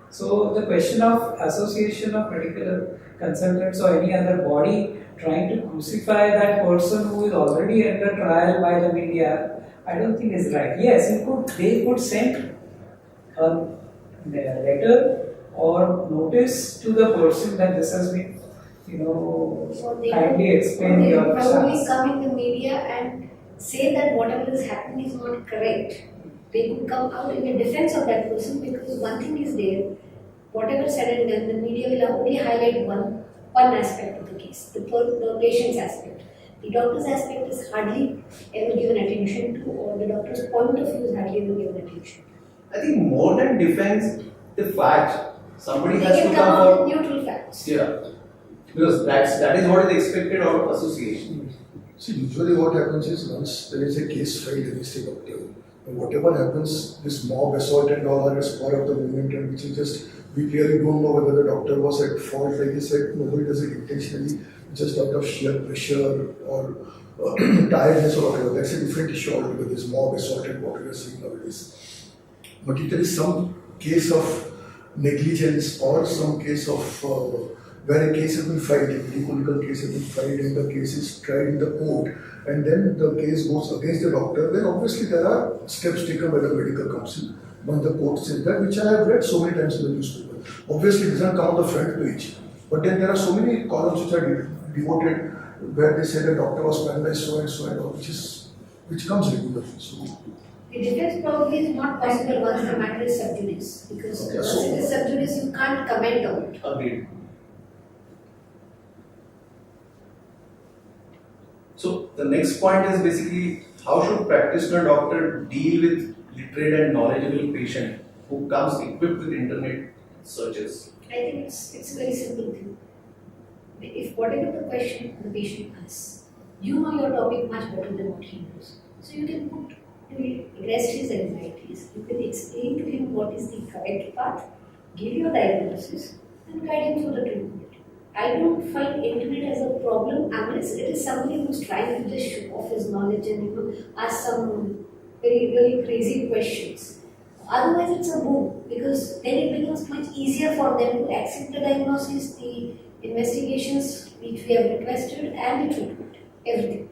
So the question of Association of Medical Consultants or any other body trying to crucify that person who is already under trial by the media, I don't think is right. Yes, they could send a letter or notice to the person that this has been, kindly explain they your would probably stance. come in the media and say that whatever is happening is not correct. They could come out in the defense of that person, because one thing is there, whatever said and done, the media will only highlight one aspect of the case, the patient's aspect. The doctor's aspect is hardly ever given attention to, or the doctor's point of view is hardly ever given attention to. I think more than defense, the fact somebody They has can to come come out out. with neutral facts. Yeah, because that is what is expected out of association. See, usually what happens is once there is a case filed against a doctor, and whatever happens, this mob assault and all are as part of the movement, and which is just, we really don't know whether the doctor was at fault. Like you said, nobody does it intentionally, just out of sheer pressure or tiredness or whatever. That's a different issue altogether, this mob assault and what we are seeing nowadays. But if there is some case of negligence or some case of where a case has been filed, a medical case has been filed and the case is tried in the court, and then the case goes against the doctor, then obviously there are steps taken by the medical council when the court says that, which I have read so many times in the newspaper. Obviously it doesn't come on the front page, but then there are so many columns which are devoted where they say the doctor was paralyzed so and all, which comes regularly. So The defense probably is not possible once the matter is sub judice, because Okay, once so- it is sub judice, you can't comment on it. Agreed. So the next point is basically how should practitioner doctor deal with literate and knowledgeable patient who comes equipped with internet searches? I think it's a very simple thing. If whatever the question the patient asks, you know your topic much better than what he knows. So you can rest his anxieties. You can explain to him what is the correct path, give your diagnosis, and guide him through the treatment. I don't find internet as a problem unless it is somebody who's trying to just show off his knowledge and ask some very really crazy questions. Otherwise, it's a boom because then it becomes much easier for them to accept the diagnosis, the investigations which we have requested, and the treatment, everything.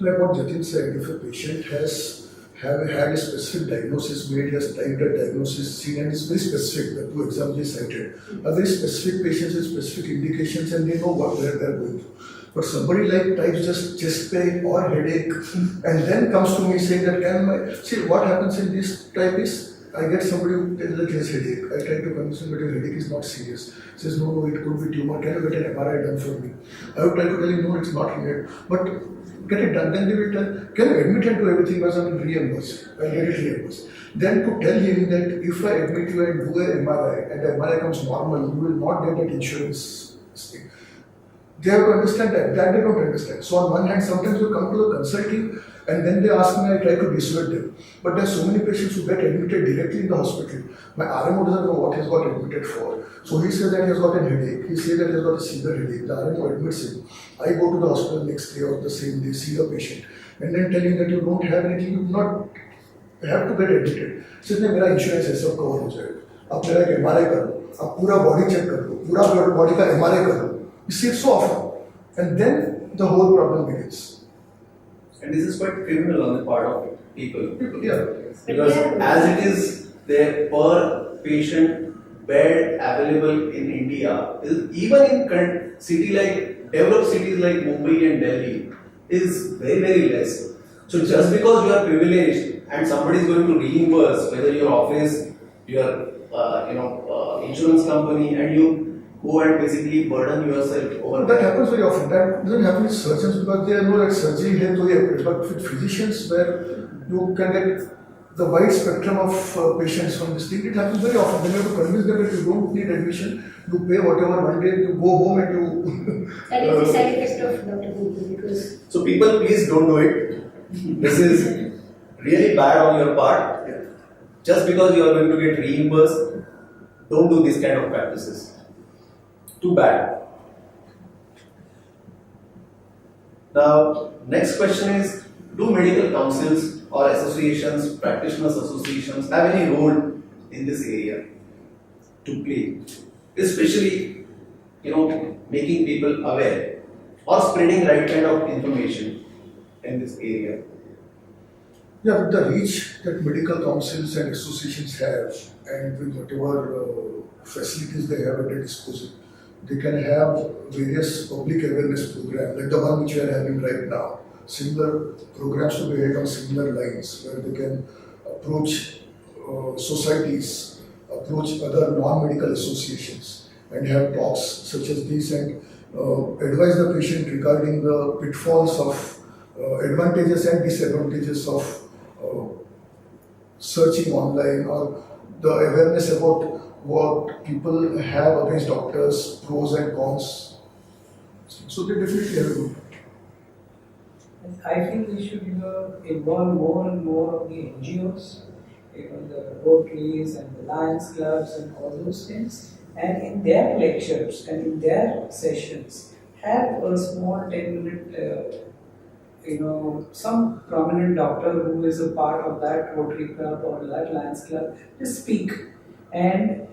Like what Jatin said, if a patient have had a specific diagnosis made, he has typed a diagnosis, seen, and it's very specific. The two examples he cited are very specific patients with specific indications, and they know where they're going through. But somebody like types just chest pain or headache, and then comes to me saying that see what happens in this type is. I get somebody who tells that he has headache. I try to convince him that your headache is not serious. He says, no, it could be tumor. Can you get an MRI done for me? I would try to tell him, no, it's not needed. But get it done. Then they will tell, can you admit him to everything because I will reimburse? I'll get it reimbursed. Then to tell him that if I admit you and do an MRI and the MRI comes normal, you will not get that insurance thing. They have to understand that they don't understand. So on one hand, sometimes you come to the consulting and then they ask me, I try to dissuade them. But there are so many patients who get admitted directly in the hospital. My RMO doesn't know what he has got admitted for. So he says that he has got a headache. He says that he has got a severe headache. The RMO admits him. I go to the hospital next day or the same day, see the patient, and then tell him that you don't have anything, you do not have to get admitted. He says, no, मेरा insurance है सब cover हो जाएगा. आप मेरा एक MRI कर लो, आप पूरा body check कर लो, पूरा body का MRI कर लो. You see it so often, and then the whole problem begins. And this is quite criminal on the part of people. Yeah. Because as it is, their per patient bed available in India, even in developed cities like Mumbai and Delhi, is very, very less. So just because you are privileged and somebody is going to reimburse, whether your office, your insurance company, and you go and basically burden yourself over That happens very often. That doesn't happen with surgeons because they know that surgery है तो ये but with physicians where you can get the wide spectrum of patients from this thing, it happens very often. Then you have to convince them that you don't need admission, you pay whatever one day, you go home and you. That is the side effect of Dr. Google because. So people, please don't do it. This is really bad on your part. Just because you are going to get reimbursed, don't do these kind of practices. Too bad. Now, next question is, do medical councils or associations, practitioners associations have any role in this area to play? Especially, making people aware or spreading right kind of information in this area. Yeah, with the reach that medical councils and associations have, and with whatever facilities they have at their disposal, they can have various public awareness programs, like the one which we are having right now. Similar programs to be held on similar lines, where they can approach societies, approach other non-medical associations, and have talks such as this, and advise the patient regarding the pitfalls of advantages and disadvantages of searching online, or the awareness about what people have against doctors, pros and cons. So they definitely have a good. I think we should involve more and more of the NGOs, the Rotaries and the Lions Clubs and all those things, and in their lectures and in their sessions have a small 10-minute some prominent doctor who is a part of that Rotary Club or that Lions Club just speak, and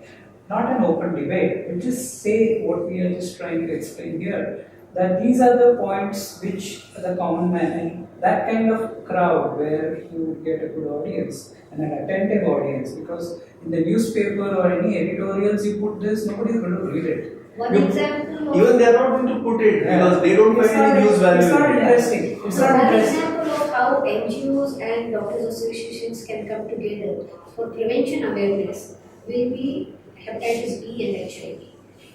not an open debate, but just say what we are just trying to explain here, that these are the points which the common man, and that kind of crowd where you get a good audience and an attentive audience, because in the newspaper or any editorials you put this, nobody is going to read it. One example of Even they are not going to put it because they don't find any news value. It's not interesting. It's not one interesting. example of how NGOs and doctors associations can come together for prevention awareness will be hepatitis B and HIV.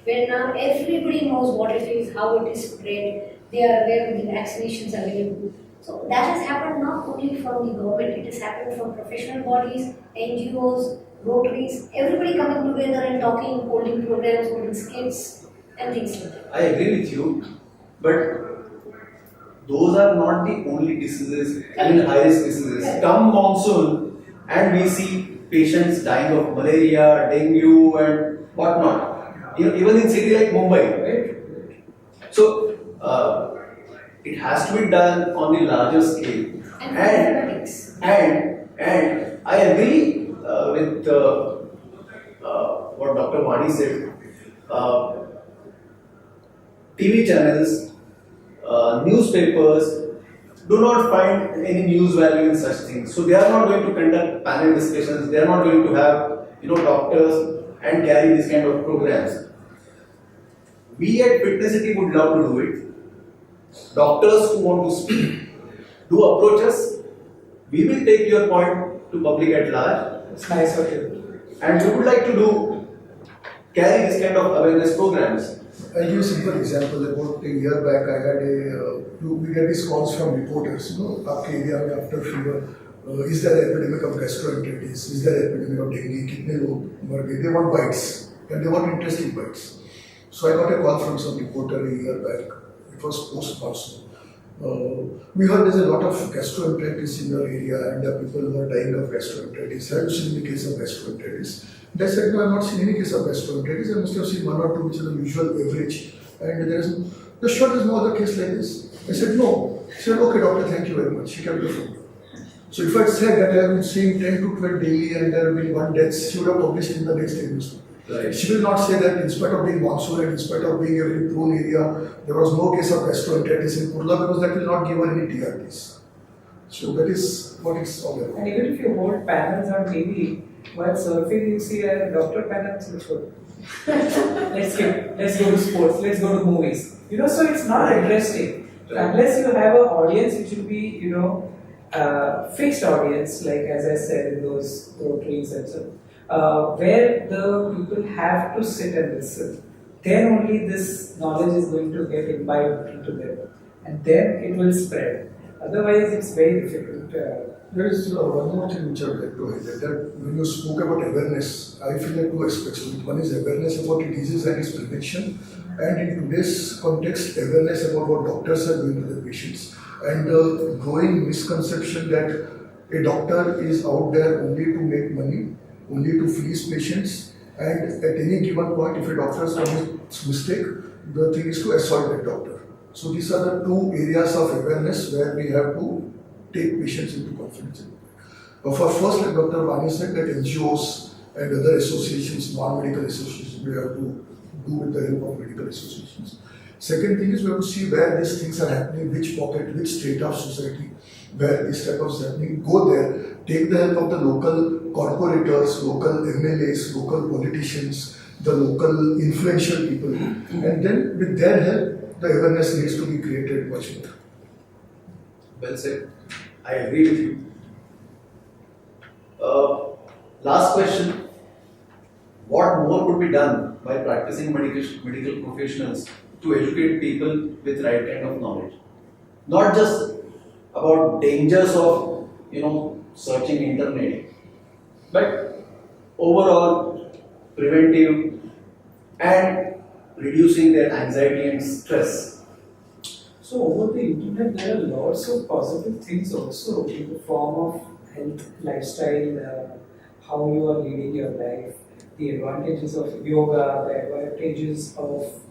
Where now everybody knows what it is, how it is spread, they are aware of the vaccinations available. So that has happened not only from the government, it has happened from professional bodies, NGOs, Rotaries, everybody coming together and talking, holding programs, holding skits and things like that. I agree with you, but those are not the only diseases, I mean high risk diseases. Come monsoon and we see patients dying of malaria, dengue and whatnot. Even in city like Mumbai, right? So it has to be done on the larger scale. And I agree with what Dr. Wani said. TV channels, newspapers do not find any news value in such things. So they are not going to conduct panel discussions. They are not going to have doctors and carry this kind of programs. We at Fitnesity would love to do it. Doctors who want to speak, do approach us. We will take your point to public at large. It's nice of you. And we would like to carry this kind of awareness programs. I'll give a simple example. About a year back, I had we get these calls from reporters, आपके area में after fever, is there an epidemic of gastroenteritis? Is there an epidemic of dengue? कितने लोग मर गए? They want bites, and they want interesting bites. So I got a call from some reporter a year back. It was post-monsoon. We heard there's a lot of gastroenteritis in your area, and people who are dying of gastroenteritis. Have you seen any case of gastroenteritis? They said, no, I have not seen any case of gastroenteritis. I must have seen one or two, which is the usual average. And there is, the sure there's no other case like this. I said, no. She said, okay, doctor, thank you very much. She kept the phone. So if I said that I have been seeing 10 to 12 daily and there have been one death, she would have published in the next day newspaper. Right. She will not say that in spite of being monsoon and in spite of being a very prone area, there was no case of gastroenteritis in Kurla, because that will not give her any TRTs. So that is what it's all about. And even if you hold panels on TV, while surfing you see a doctor panels which would let's go to sports, let's go to movies. So it's not interesting. Unless you have an audience which will be, fixed audience, like as I said in those rotaries and so where the people have to sit and listen, then only this knowledge is going to get imbibed into them, and then it will spread. Otherwise, it's very difficult. There is one more thing which I would like to highlight, that when you spoke about awareness, I feel like two aspects of it. One is awareness about disease and its prevention, and in today's context, awareness about what doctors are doing to the patients. And the growing misconception that a doctor is out there only to make money, only to fleece patients, and at any given point, if a doctor commits mistake, the thing is to assault that doctor. So these are the two areas of awareness where we have to take patients into confidence. For first, like Dr. Wani said, that NGOs and other associations, non-medical associations, we have to do with the help of medical associations. Second thing is we have to see where these things are happening, which pocket, which state of society, where this type of is happening. Go there, take the help of the local corporators, local MLAs, local politicians, the local influential people, and then with their help, the awareness needs to be created much more. Well said. I agree with you. Last question. What more could be done by practicing medical professionals to educate people with right kind of knowledge? Not just about dangers of searching internet, but overall preventive and reducing their anxiety and stress. So over the internet, there are lots of positive things also in the form of health, lifestyle, how you are leading your life, the advantages of yoga, the advantages of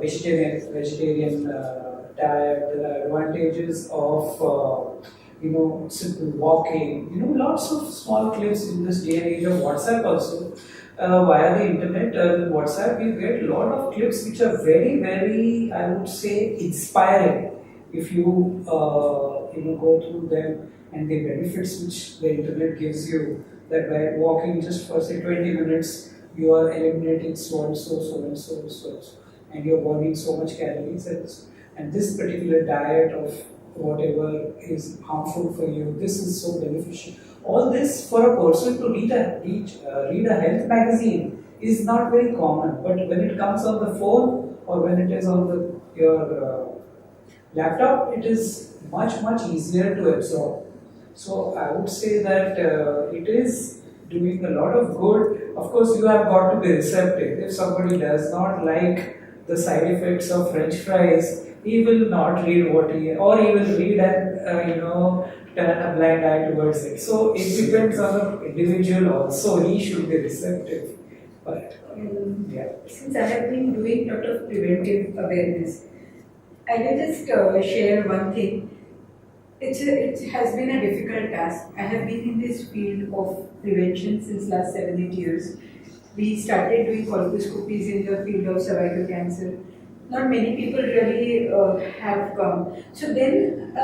vegetarian diet, the advantages of simple walking. Lots of small clips in this day and age of WhatsApp also. Via the internet, WhatsApp, you get a lot of clips which are very, very, I would say, inspiring. If you go through them, and the benefits which the internet gives you, that by walking just for say 20 minutes, you are eliminating so and so, and you're burning so much calories, and this particular diet of whatever is harmful for you, this is so beneficial. All this for a person to read a health magazine is not very common, but when it comes on the phone or when it is on your laptop, it is much easier to absorb. So I would say that it is doing a lot of good. Of course, you have got to be receptive. If somebody does not like the side effects of French fries, he will not read what he, or he will read and turn a blind eye towards it. So it depends on the individual also. He should be receptive. But yeah. Since I have been doing a lot of preventive awareness, I will just share one thing. It has been a difficult task. I have been in this field of prevention since last 7-8 years. We started doing colposcopies in the field of cervical cancer. Not many people really have come. So then,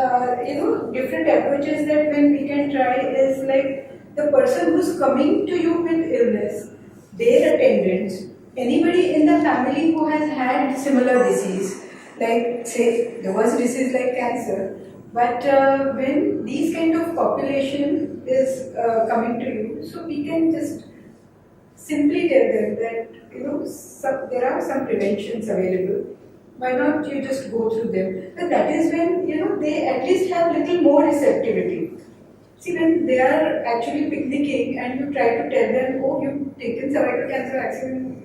different approaches that when we can try is like the person who's coming to you with illness, their attendants, anybody in the family who has had similar disease, like say the worst disease like cancer. But when these kind of population is coming to you, so we can just simply tell them that there are some preventions available. Why not you just go through them? And that is when they at least have little more receptivity. See, when they are actually picnicking and you try to tell them, oh, you've taken cervical cancer vaccine,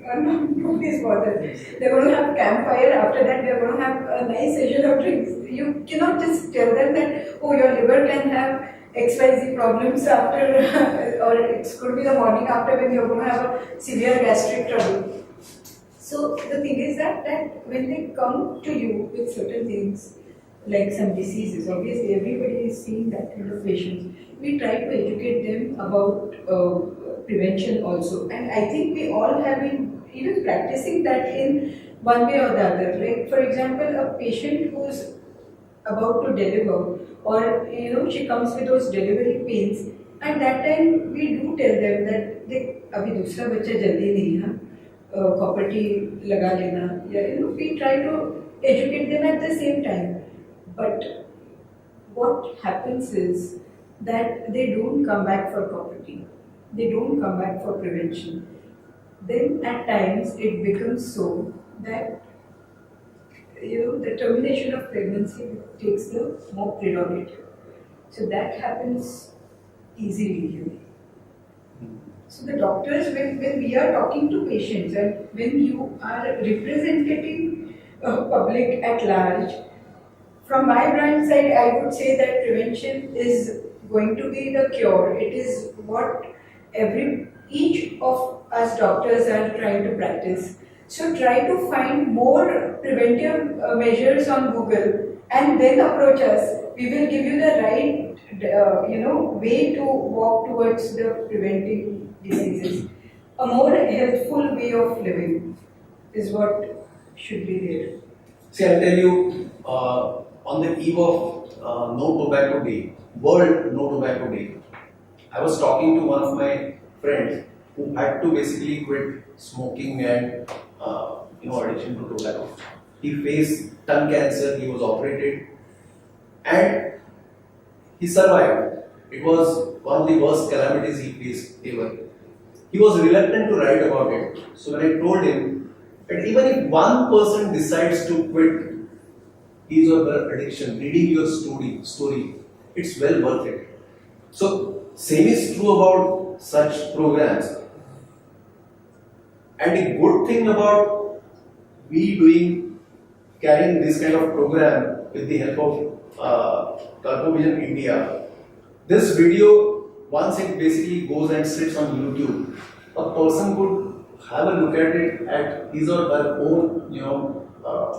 nobody's bothered. They're going to have campfire. After that, they're going to have a nice session of drinks. You cannot just tell them that, oh, your liver can have XYZ problems after, or it could be the morning after when you're going to have a severe gastric trouble. So the thing is that when they come to you with certain things, like some diseases, obviously everybody is seeing that kind of patients. We try to educate them about prevention also. And I think we all have been even practicing that in one way or the other. Like for example, a patient who's about to deliver, or she comes with those delivery pains, and that time we do tell them that abhi dusra bachcha jaldi nahi hai, copper T laga lena. Yeah, we try to educate them at the same time. But what happens is that they don't come back for copper T. They don't come back for prevention. Then at times it becomes so that the termination of pregnancy takes the more prerogative. So that happens easily here. So the doctors, when we are talking to patients and when you are representing public at large, from my brand side, I would say that prevention is going to be the cure. It is what each of us doctors are trying to practice. So try to find more preventive measures on Google and then approach us. We will give you the right, way to walk towards the preventing diseases. A more healthful way of living is what should be there. See, I'll tell you, on the eve of No Tobacco Day, World No Tobacco Day, I was talking to one of my friends who had to basically quit smoking and addiction to tobacco. He faced tongue cancer, he was operated, and he survived. It was one of the worst calamities he faced ever. He was reluctant to write about it. So when I told him that even if one person decides to quit his or her addiction, reading your story, it's well worth it. So same is true about such programs. And the good thing about carrying this kind of program with the help of Colpovision India, this video, once it basically goes and sits on YouTube, a person could have a look at it at his or her own,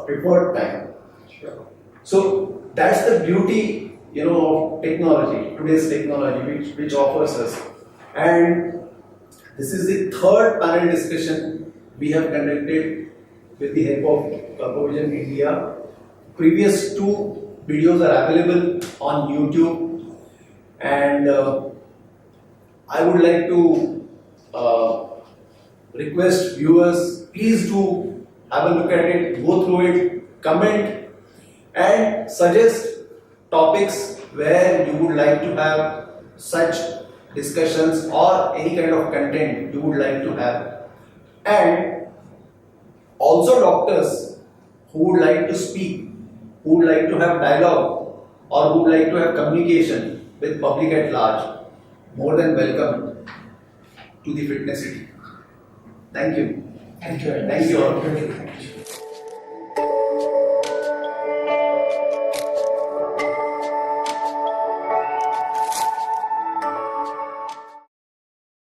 preferred time. Sure. So that's the beauty, of technology, today's technology, which offers us. And this is the third panel discussion we have conducted with the help of Colpovision India. Previous two videos are available on YouTube, and I would like to request viewers, please do have a look at it, go through it, comment, and suggest topics where you would like to have such discussions or any kind of content you would like to have. And also doctors who would like to speak, who would like to have dialogue, or who would like to have communication with public at large, more than welcome to the Fitnesity. Thank you. Thank you. Thank you all. Thank you.